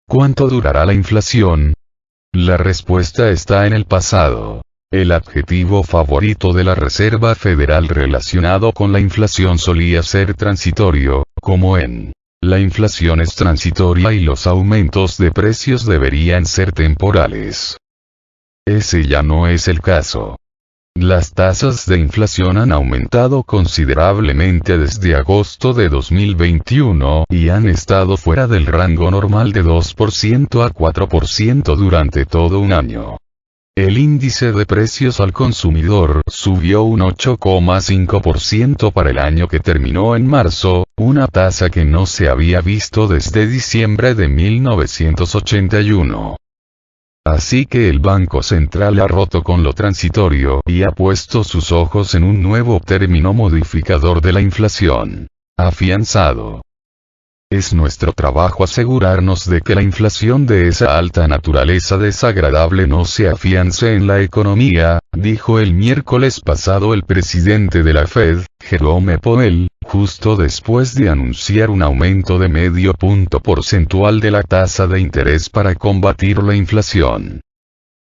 ¿Cuánto durará la inflación? La respuesta está en el pasado. El adjetivo favorito de la Reserva Federal relacionado con la inflación solía ser transitorio, como en la inflación es transitoria y los aumentos de precios deberían ser temporales. Ese ya no es el caso. Las tasas de inflación han aumentado considerablemente desde agosto de 2021 y han estado fuera del rango normal de 2% a 4% durante todo un año. El índice de precios al consumidor subió un 8,5% para el año que terminó en marzo, una tasa que no se había visto desde diciembre de 1981. Así que el Banco Central ha roto con lo transitorio y ha puesto sus ojos en un nuevo término modificador de la inflación: afianzado. Es nuestro trabajo asegurarnos de que la inflación de esa alta naturaleza desagradable no se afiance en la economía, dijo el miércoles pasado el presidente de la Fed, Jerome Powell, justo después de anunciar un aumento de medio punto porcentual de la tasa de interés para combatir la inflación.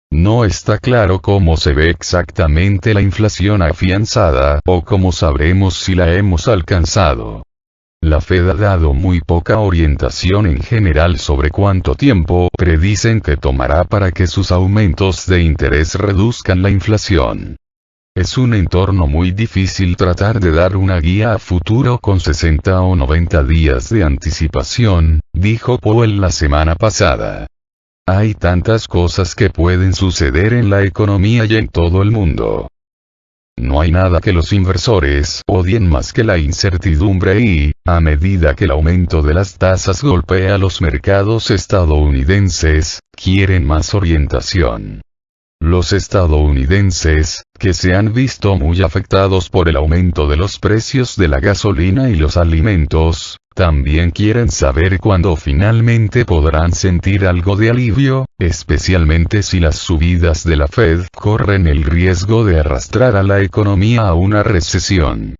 No está claro cómo se ve exactamente la inflación afianzada, o cómo sabremos si la hemos alcanzado. La Fed ha dado muy poca orientación en general sobre cuánto tiempo predicen que tomará para que sus aumentos de interés reduzcan la inflación. Es un entorno muy difícil tratar de dar una guía a futuro con 60 o 90 días de anticipación, dijo Powell la semana pasada. Hay tantas cosas que pueden suceder en la economía y en todo el mundo. No hay nada que los inversores odien más que la incertidumbre y, a medida que el aumento de las tasas golpea los mercados estadounidenses, quieren más orientación. Los estadounidenses, que se han visto muy afectados por el aumento de los precios de la gasolina y los alimentos, también quieren saber cuándo finalmente podrán sentir algo de alivio, especialmente si las subidas de la Fed corren el riesgo de arrastrar a la economía a una recesión.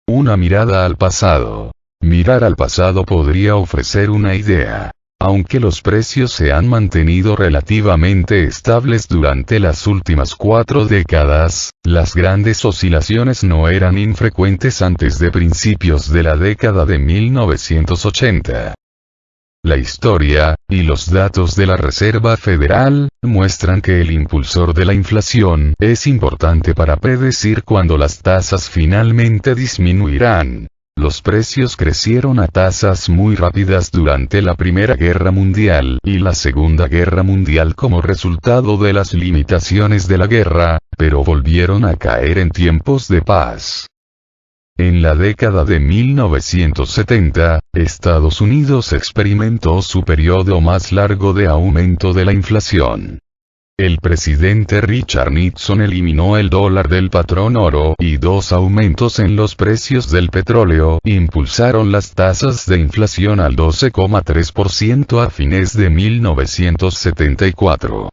Una mirada al pasado. Mirar al pasado podría ofrecer una idea. Aunque los precios se han mantenido relativamente estables durante las últimas 4 décadas, las grandes oscilaciones no eran infrecuentes antes de principios de la década de 1980. La historia, y los datos de la Reserva Federal, muestran que el impulsor de la inflación es importante para predecir cuándo las tasas finalmente disminuirán. Los precios crecieron a tasas muy rápidas durante la Primera Guerra Mundial y la Segunda Guerra Mundial como resultado de las limitaciones de la guerra, pero volvieron a caer en tiempos de paz. En la década de 1970, Estados Unidos experimentó su periodo más largo de aumento de la inflación. El presidente Richard Nixon eliminó el dólar del patrón oro y 2 aumentos en los precios del petróleo impulsaron las tasas de inflación al 12,3% a fines de 1974.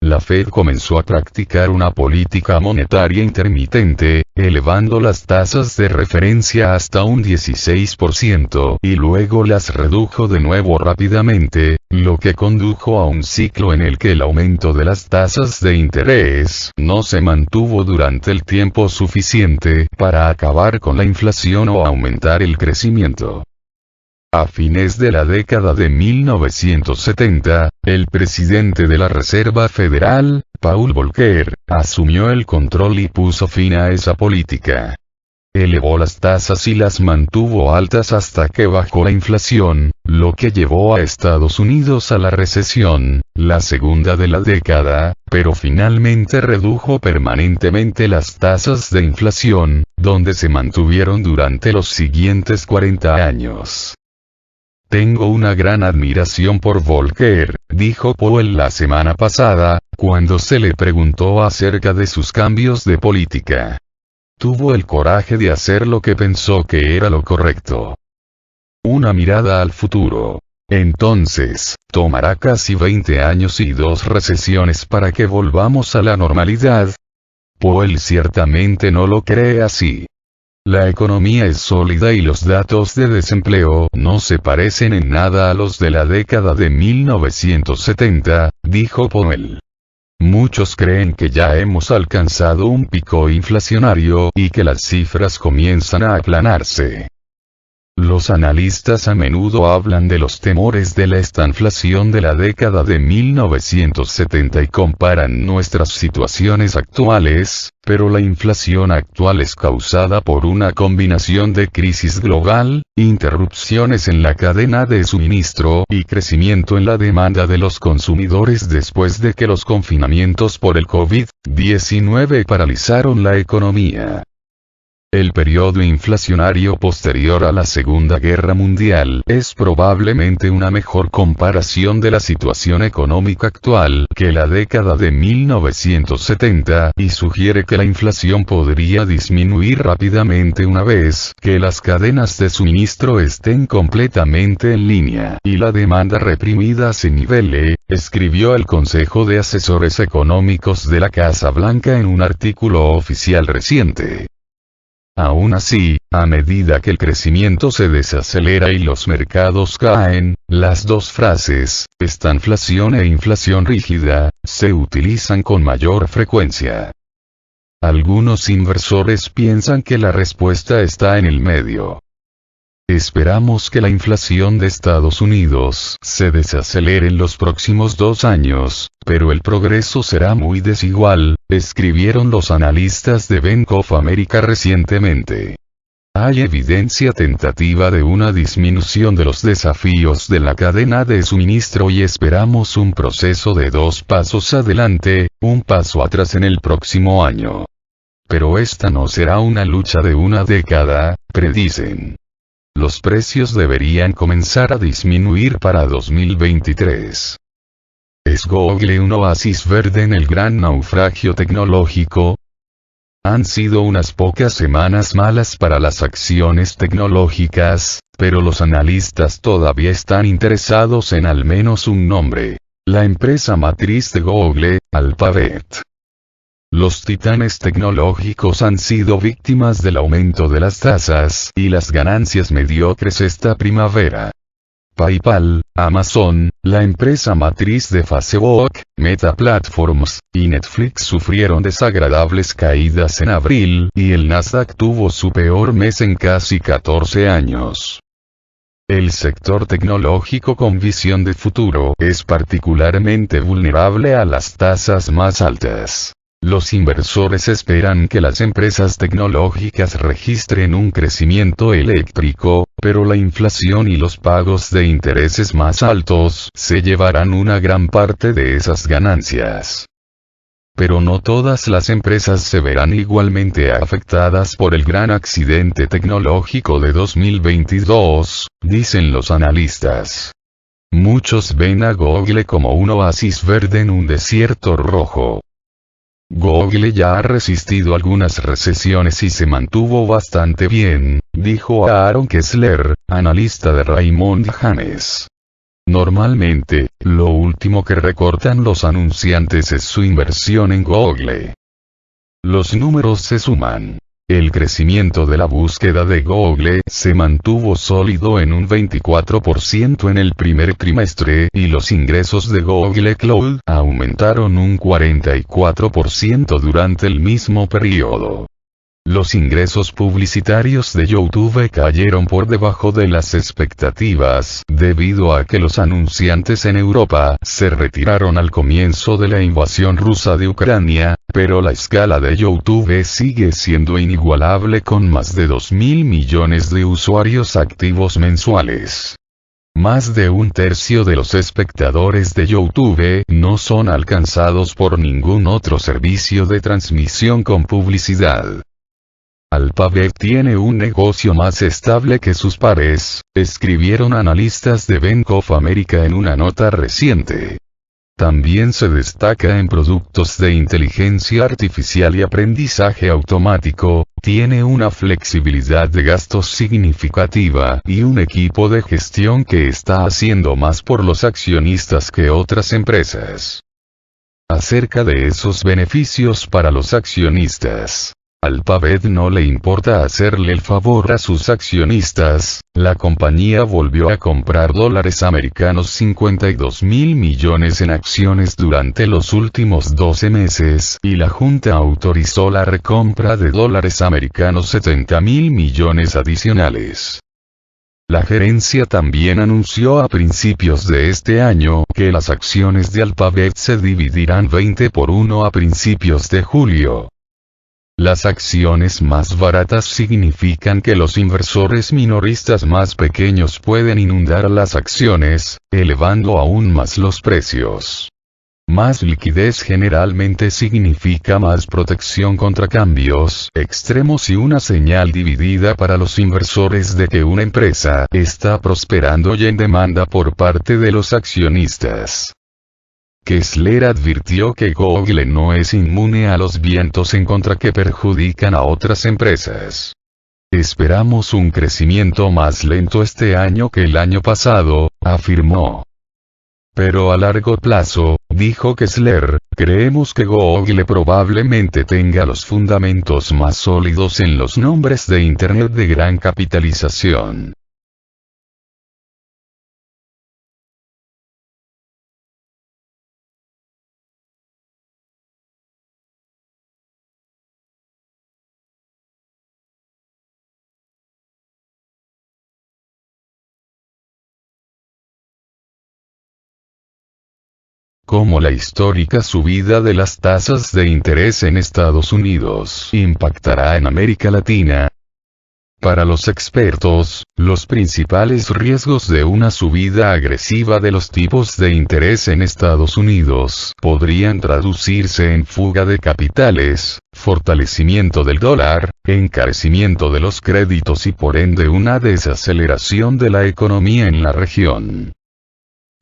La Fed comenzó a practicar una política monetaria intermitente, elevando las tasas de referencia hasta un 16% y luego las redujo de nuevo rápidamente, lo que condujo a un ciclo en el que el aumento de las tasas de interés no se mantuvo durante el tiempo suficiente para acabar con la inflación o aumentar el crecimiento. A fines de la década de 1970, el presidente de la Reserva Federal, Paul Volcker, asumió el control y puso fin a esa política. Elevó las tasas y las mantuvo altas hasta que bajó la inflación, lo que llevó a Estados Unidos a la recesión, la segunda de la década, pero finalmente redujo permanentemente las tasas de inflación, donde se mantuvieron durante los siguientes 40 años. Tengo una gran admiración por Volcker, dijo Powell la semana pasada, cuando se le preguntó acerca de sus cambios de política. Tuvo el coraje de hacer lo que pensó que era lo correcto. Una mirada al futuro. Entonces, tomará casi 20 años y 2 recesiones para que volvamos a la normalidad. Powell ciertamente no lo cree así. La economía es sólida y los datos de desempleo no se parecen en nada a los de la década de 1970, dijo Powell. Muchos creen que ya hemos alcanzado un pico inflacionario y que las cifras comienzan a aplanarse. Los analistas a menudo hablan de los temores de la estanflación de la década de 1970 y comparan nuestras situaciones actuales, pero la inflación actual es causada por una combinación de crisis global, interrupciones en la cadena de suministro y crecimiento en la demanda de los consumidores después de que los confinamientos por el COVID-19 paralizaron la economía. El periodo inflacionario posterior a la Segunda Guerra Mundial es probablemente una mejor comparación de la situación económica actual que la década de 1970 y sugiere que la inflación podría disminuir rápidamente una vez que las cadenas de suministro estén completamente en línea y la demanda reprimida se nivele, escribió el Consejo de Asesores Económicos de la Casa Blanca en un artículo oficial reciente. Aún así, a medida que el crecimiento se desacelera y los mercados caen, las dos frases, estanflación e inflación rígida, se utilizan con mayor frecuencia. Algunos inversores piensan que la respuesta está en el medio. Esperamos que la inflación de Estados Unidos se desacelere en los próximos 2 años, pero el progreso será muy desigual, escribieron los analistas de Bank of America recientemente. Hay evidencia tentativa de una disminución de los desafíos de la cadena de suministro y esperamos un proceso de 2 pasos adelante, un paso atrás en el próximo año. Pero esta no será una lucha de una década, predicen. Los precios deberían comenzar a disminuir para 2023. ¿Es Google un oasis verde en el gran naufragio tecnológico? Han sido unas pocas semanas malas para las acciones tecnológicas, pero los analistas todavía están interesados en al menos un nombre: la empresa matriz de Google, Alphabet. Los titanes tecnológicos han sido víctimas del aumento de las tasas y las ganancias mediocres esta primavera. PayPal, Amazon, la empresa matriz de Facebook, Meta Platforms, y Netflix sufrieron desagradables caídas en abril, y el Nasdaq tuvo su peor mes en casi 14 años. El sector tecnológico con visión de futuro es particularmente vulnerable a las tasas más altas. Los inversores esperan que las empresas tecnológicas registren un crecimiento eléctrico, pero la inflación y los pagos de intereses más altos se llevarán una gran parte de esas ganancias. Pero no todas las empresas se verán igualmente afectadas por el gran accidente tecnológico de 2022, dicen los analistas. Muchos ven a Google como un oasis verde en un desierto rojo. Google ya ha resistido algunas recesiones y se mantuvo bastante bien, dijo Aaron Kessler, analista de Raymond James. Normalmente, lo último que recortan los anunciantes es su inversión en Google. Los números se suman. El crecimiento de la búsqueda de Google se mantuvo sólido en un 24% en el primer trimestre y los ingresos de Google Cloud aumentaron un 44% durante el mismo periodo. Los ingresos publicitarios de YouTube cayeron por debajo de las expectativas, debido a que los anunciantes en Europa se retiraron al comienzo de la invasión rusa de Ucrania, pero la escala de YouTube sigue siendo inigualable con más de 2.000 millones de usuarios activos mensuales. Más de un tercio de los espectadores de YouTube no son alcanzados por ningún otro servicio de transmisión con publicidad. Alphabet tiene un negocio más estable que sus pares, escribieron analistas de Bank of America en una nota reciente. También se destaca en productos de inteligencia artificial y aprendizaje automático, tiene una flexibilidad de gastos significativa y un equipo de gestión que está haciendo más por los accionistas que otras empresas. Acerca de esos beneficios para los accionistas. Alphabet no le importa hacerle el favor a sus accionistas. La compañía volvió a comprar dólares americanos 52.000 millones en acciones durante los últimos 12 meses, y la Junta autorizó la recompra de dólares americanos 70.000 millones adicionales. La gerencia también anunció a principios de este año que las acciones de Alphabet se dividirán 20-1 a principios de julio. Las acciones más baratas significan que los inversores minoristas más pequeños pueden inundar las acciones, elevando aún más los precios. Más liquidez generalmente significa más protección contra cambios extremos y una señal dividida para los inversores de que una empresa está prosperando y en demanda por parte de los accionistas. Kessler advirtió que Google no es inmune a los vientos en contra que perjudican a otras empresas. Esperamos un crecimiento más lento este año que el año pasado, afirmó. Pero a largo plazo, dijo Kessler, creemos que Google probablemente tenga los fundamentos más sólidos en los nombres de Internet de gran capitalización. Cómo la histórica subida de las tasas de interés en Estados Unidos impactará en América Latina. Para los expertos, los principales riesgos de una subida agresiva de los tipos de interés en Estados Unidos podrían traducirse en fuga de capitales, fortalecimiento del dólar, encarecimiento de los créditos y por ende una desaceleración de la economía en la región.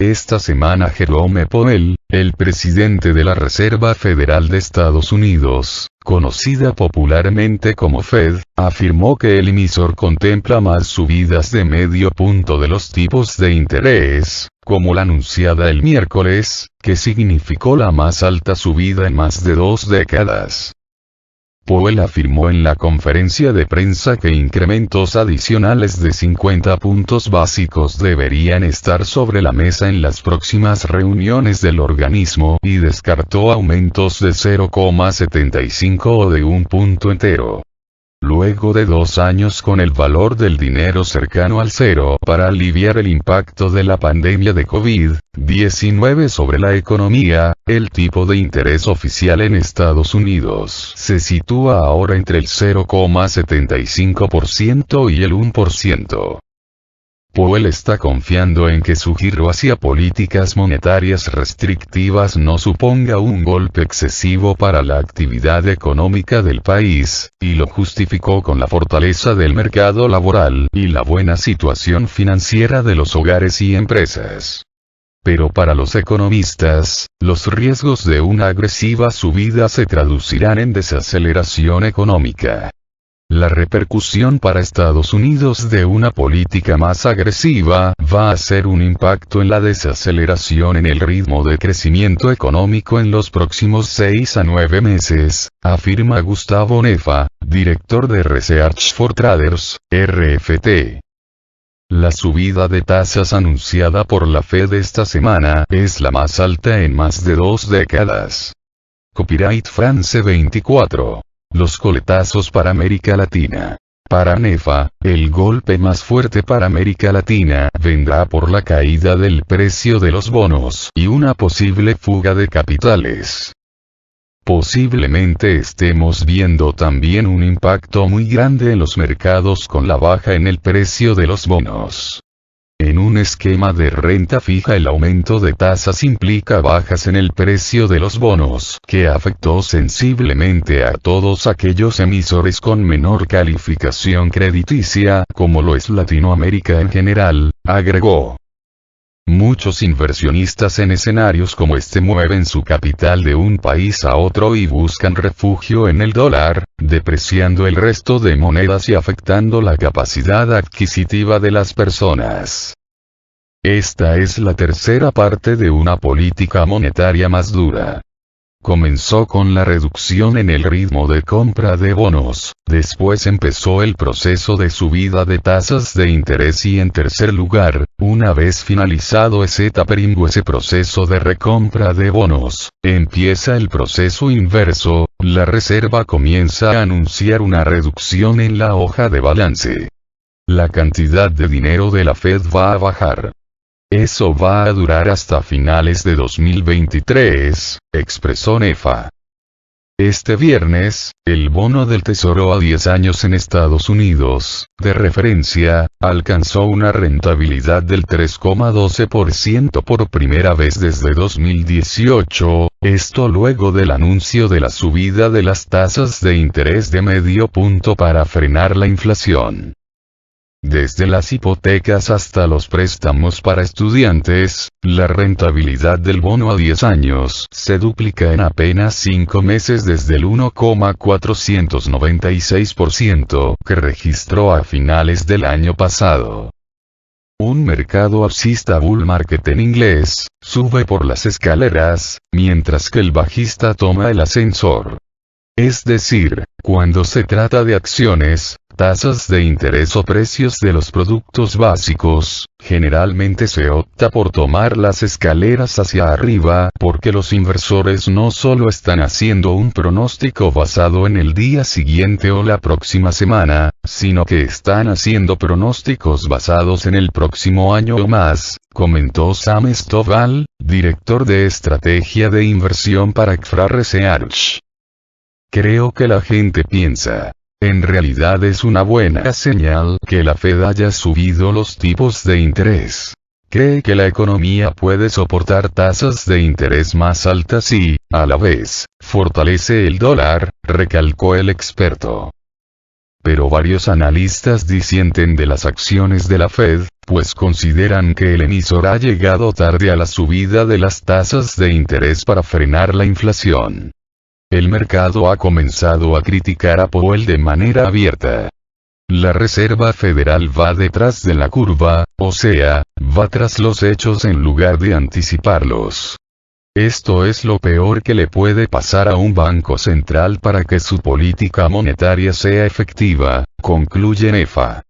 Esta semana Jerome Powell, el presidente de la Reserva Federal de Estados Unidos, conocida popularmente como Fed, afirmó que el emisor contempla más subidas de medio punto de los tipos de interés, como la anunciada el miércoles, que significó la más alta subida en más de 2 décadas. Powell afirmó en la conferencia de prensa que incrementos adicionales de 50 puntos básicos deberían estar sobre la mesa en las próximas reuniones del organismo y descartó aumentos de 0,75 o de un punto entero. Luego de 2 años con el valor del dinero cercano al cero para aliviar el impacto de la pandemia de COVID-19 sobre la economía, el tipo de interés oficial en Estados Unidos se sitúa ahora entre el 0,75% y el 1%. Powell está confiando en que su giro hacia políticas monetarias restrictivas no suponga un golpe excesivo para la actividad económica del país, y lo justificó con la fortaleza del mercado laboral y la buena situación financiera de los hogares y empresas. Pero para los economistas, los riesgos de una agresiva subida se traducirán en desaceleración económica. La repercusión para Estados Unidos de una política más agresiva va a ser un impacto en la desaceleración en el ritmo de crecimiento económico en los próximos 6 a 9 meses, afirma Gustavo Nefa, director de Research for Traders, RFT. La subida de tasas anunciada por la Fed esta semana es la más alta en más de 2 décadas. Copyright France 24. Los coletazos para América Latina. Para Nefa, el golpe más fuerte para América Latina vendrá por la caída del precio de los bonos y una posible fuga de capitales. Posiblemente estemos viendo también un impacto muy grande en los mercados con la baja en el precio de los bonos. En un esquema de renta fija el aumento de tasas implica bajas en el precio de los bonos, que afectó sensiblemente a todos aquellos emisores con menor calificación crediticia, como lo es Latinoamérica en general, agregó. Muchos inversionistas en escenarios como este mueven su capital de un país a otro y buscan refugio en el dólar, depreciando el resto de monedas y afectando la capacidad adquisitiva de las personas. Esta es la tercera parte de una política monetaria más dura. Comenzó con la reducción en el ritmo de compra de bonos, después empezó el proceso de subida de tasas de interés y en tercer lugar, una vez finalizado ese tapering o ese proceso de recompra de bonos, empieza el proceso inverso, la Reserva comienza a anunciar una reducción en la hoja de balance. La cantidad de dinero de la Fed va a bajar. Eso va a durar hasta finales de 2023, expresó Nefa. Este viernes, el bono del Tesoro a 10 años en Estados Unidos, de referencia, alcanzó una rentabilidad del 3,12% por primera vez desde 2018, esto luego del anuncio de la subida de las tasas de interés de medio punto para frenar la inflación. Desde las hipotecas hasta los préstamos para estudiantes, la rentabilidad del bono a 10 años se duplica en apenas 5 meses desde el 1,496% que registró a finales del año pasado. Un mercado alcista bull market en inglés, sube por las escaleras, mientras que el bajista toma el ascensor. Es decir, cuando se trata de acciones, tasas de interés o precios de los productos básicos, generalmente se opta por tomar las escaleras hacia arriba porque los inversores no solo están haciendo un pronóstico basado en el día siguiente o la próxima semana, sino que están haciendo pronósticos basados en el próximo año o más, comentó Sam Stovall, director de estrategia de inversión para Kfra Research. Creo que la gente piensa. En realidad es una buena señal que la Fed haya subido los tipos de interés. Cree que la economía puede soportar tasas de interés más altas y, a la vez, fortalece el dólar, recalcó el experto. Pero varios analistas disienten de las acciones de la Fed, pues consideran que el emisor ha llegado tarde a la subida de las tasas de interés para frenar la inflación. El mercado ha comenzado a criticar a Powell de manera abierta. La Reserva Federal va detrás de la curva, o sea, va tras los hechos en lugar de anticiparlos. Esto es lo peor que le puede pasar a un banco central para que su política monetaria sea efectiva, concluye Nefa.